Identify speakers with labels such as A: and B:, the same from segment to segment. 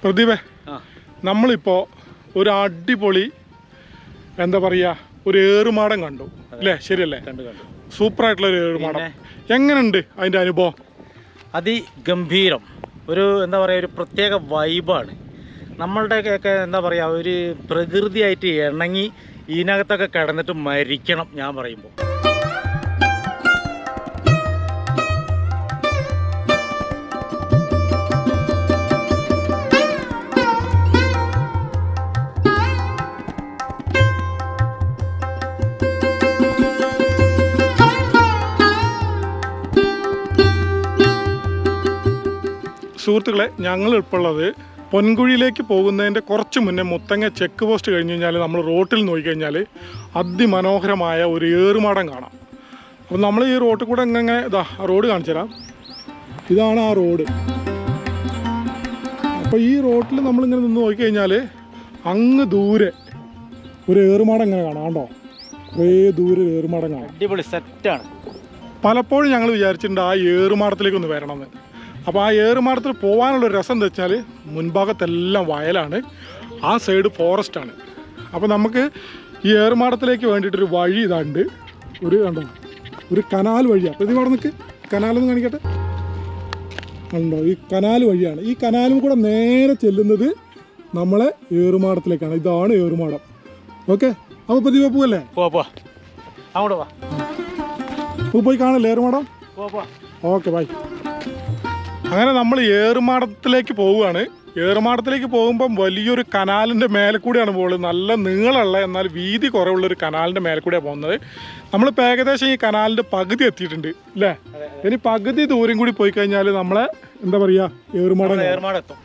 A: പ്രദീപേ, നമ്മളിപ്പോൾ ഒരു അടിപൊളി എന്താ പറയുക ഒരു ഏറുമാടം കണ്ടു അല്ലേ? ശരിയല്ലേ? സൂപ്പറായിട്ടുള്ള ഒരു ഏറുമാടം. എങ്ങനെയുണ്ട് അതിൻ്റെ അനുഭവം?
B: അതിഗംഭീരം. ഒരു എന്താ പറയുക, ഒരു പ്രത്യേക വൈബാണ്. നമ്മളുടെയൊക്കെ എന്താ പറയുക, ഒരു പ്രകൃതിയായിട്ട് ഇണങ്ങി ഇതിനകത്തൊക്കെ കിടന്നിട്ട് മരിക്കണം ഞാൻ പറയുമ്പോൾ.
A: സുഹൃത്തുക്കളെ, ഞങ്ങൾ ഇപ്പോൾ ഉള്ളത് പൊൻകുഴിയിലേക്ക് പോകുന്നതിൻ്റെ കുറച്ച് മുന്നേ മുത്തങ്ങ ചെക്ക് പോസ്റ്റ് കഴിഞ്ഞ് കഴിഞ്ഞാൽ നമ്മൾ റോട്ടിൽ നോക്കിക്കഴിഞ്ഞാൽ അതിമനോഹരമായ ഒരു ഏറുമാടം കാണാം. അപ്പോൾ നമ്മൾ ഈ റോട്ടിൽ കൂടെ എങ്ങനെ ഇതാ റോഡ് കാണിച്ചു തരാം. ഇതാണ് ആ റോഡ്. അപ്പോൾ ഈ റോട്ടിൽ നമ്മളിങ്ങനെ നിന്ന് നോക്കിക്കഴിഞ്ഞാൽ അങ്ങ് ദൂരെ ഒരു ഏറുമാടം ഇങ്ങനെ കാണാം. കണ്ടോ? കുറേ ദൂരെ ഏറുമാടം കാണാം.
B: അടിപൊളി സെറ്റാണ്.
A: പലപ്പോഴും ഞങ്ങൾ വിചാരിച്ചിട്ടുണ്ട് ആ ഏറുമാടത്തിലേക്ക് ഒന്ന് വരണമെന്ന്. അപ്പോൾ ആ ഏറുമാടത്തിൽ പോകാനുള്ളൊരു രസം എന്താ വെച്ചാൽ മുൻഭാഗത്തെല്ലാം വയലാണ്, ആ സൈഡ് ഫോറസ്റ്റാണ്. അപ്പോൾ നമുക്ക് ഈ ഏറുമാടത്തിലേക്ക് വേണ്ടിയിട്ടൊരു വഴി ഇതാണ്ട്. ഒരു കണ്ടോ, ഒരു കനാൽ വഴിയാണ്. അപ്പോൾ ഇത് അവിടെ നിൽക്ക്, കനാലൊന്ന് കാണിക്കട്ടെ. കണ്ടോ, ഈ കനാൽ വഴിയാണ്. ഈ കനാലും കൂടെ നേരെ ചെല്ലുന്നത് നമ്മളെ ഏറുമാടത്തിലേക്കാണ്. ഇതാണ് ഏറുമാടം. ഓക്കെ, അപ്പോൾ പ്രദീപ പോവല്ലേ?
B: അങ്ങോട്ട് വാ,
A: പോയി കാണല്ലേ ഏറുമാടം? Okay, by. അങ്ങനെ നമ്മൾ ഏറുമാടത്തിലേക്ക് പോവുകയാണ്. ഏറുമാടത്തിലേക്ക് പോകുമ്പം വലിയൊരു കനാലിൻ്റെ മേലെ കൂടെയാണ് പോകുന്നത്. നല്ല നീളമുള്ള എന്നാൽ വീതി കുറവുള്ളൊരു കനാലിൻ്റെ മേലെ കൂടെയാണ് പോകുന്നത്. നമ്മളിപ്പോൾ ഏകദേശം ഈ കനാലിൻ്റെ പകുതി എത്തിയിട്ടുണ്ട് അല്ലേ? ഇനി പകുതി ദൂരം കൂടി പോയി കഴിഞ്ഞാൽ നമ്മളെ എന്താ പറയുക ഏറുമാടം
B: എത്തും.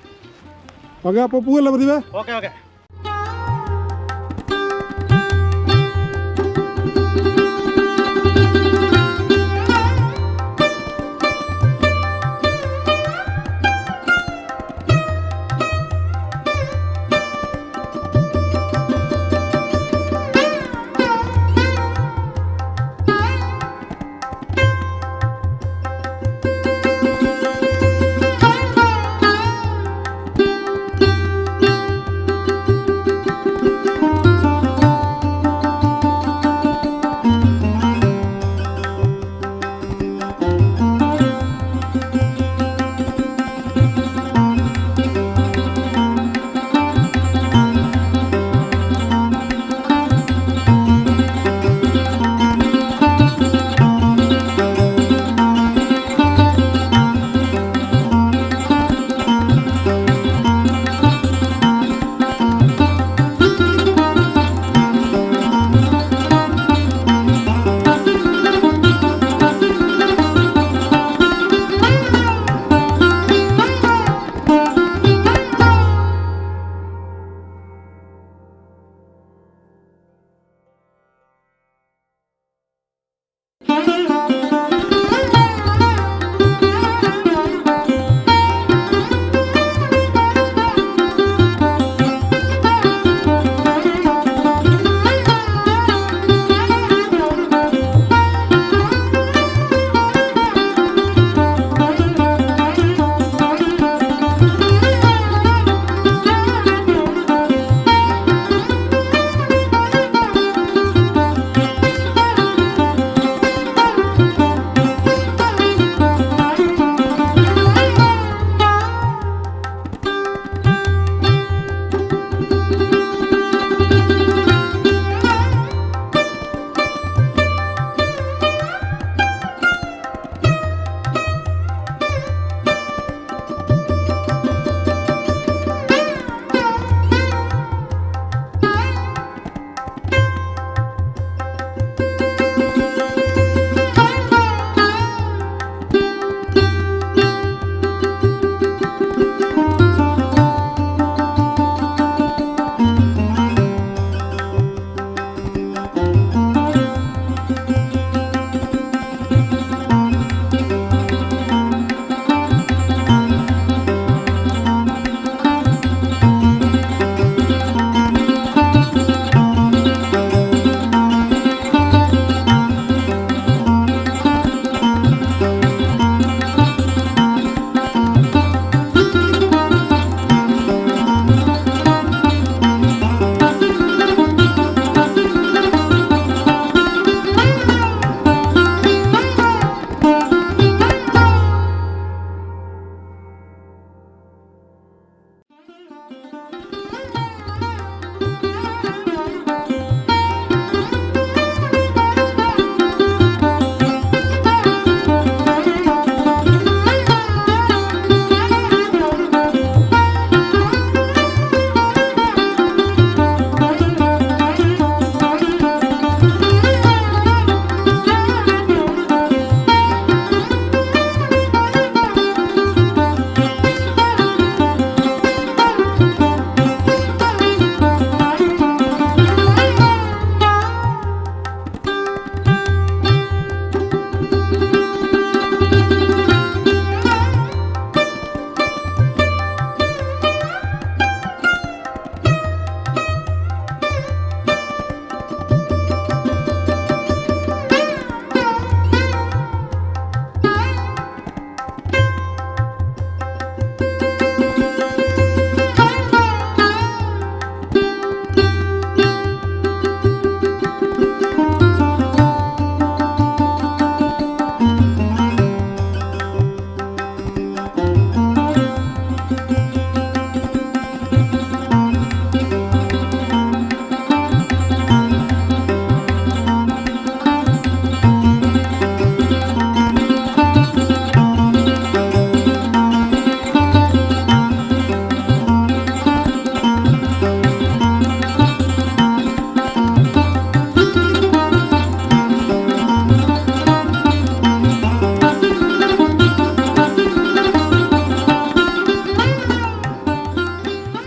A: ഓക്കെ, അപ്പോൾ പോവല്ലേ പ്രതിഭ?
B: ഓക്കെ.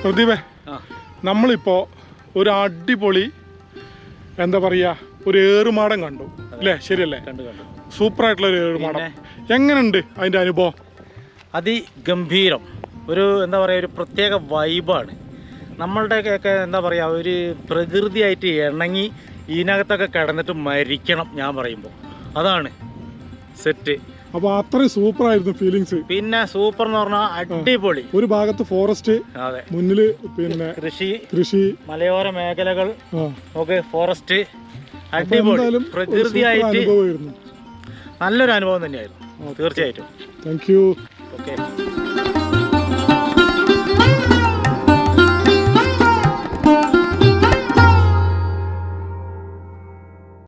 A: പ്രദീപേ,
B: ആ
A: നമ്മളിപ്പോൾ ഒരു അടിപൊളി എന്താ പറയുക ഒരു ഏറുമാടം കണ്ടു അല്ലേ? ശരിയല്ലേ?
B: കണ്ടു കണ്ടു.
A: സൂപ്പറായിട്ടുള്ള ഒരു ഏറുമാടം. എങ്ങനെയുണ്ട് അതിൻ്റെ അനുഭവം?
B: അതിഗംഭീരം. ഒരു എന്താ പറയുക ഒരു പ്രത്യേക വൈബാണ്. നമ്മളുടെയൊക്കെ എന്താ പറയുക ഒരു പ്രകൃതിയായിട്ട് ഇണങ്ങി ഇതിനകത്തൊക്കെ കിടന്നിട്ട് മരിക്കണം ഞാൻ പറയുമ്പോൾ. അതാണ് സെറ്റ്.
A: അപ്പോൾ അത്രയും സൂപ്പറായിരുന്നു ഫീലിങ്സ്.
B: പിന്നെ സൂപ്പർ എന്ന് പറഞ്ഞാൽ അടിപൊളി.
A: ഒരു ഭാഗത്ത് ഫോറസ്റ്റ്,
B: അതെ,
A: മുന്നിൽ പിന്നെ
B: കൃഷി, മലയോര മേഖലകൾ, ഓക്കെ, ഫോറസ്റ്റ്, അടിപൊളി പ്രകൃതിയായിട്ട് നല്ലൊരു അനുഭവം തന്നെയായിരുന്നു തീർച്ചയായിട്ടും.
A: Thank you.
B: ഓക്കെ.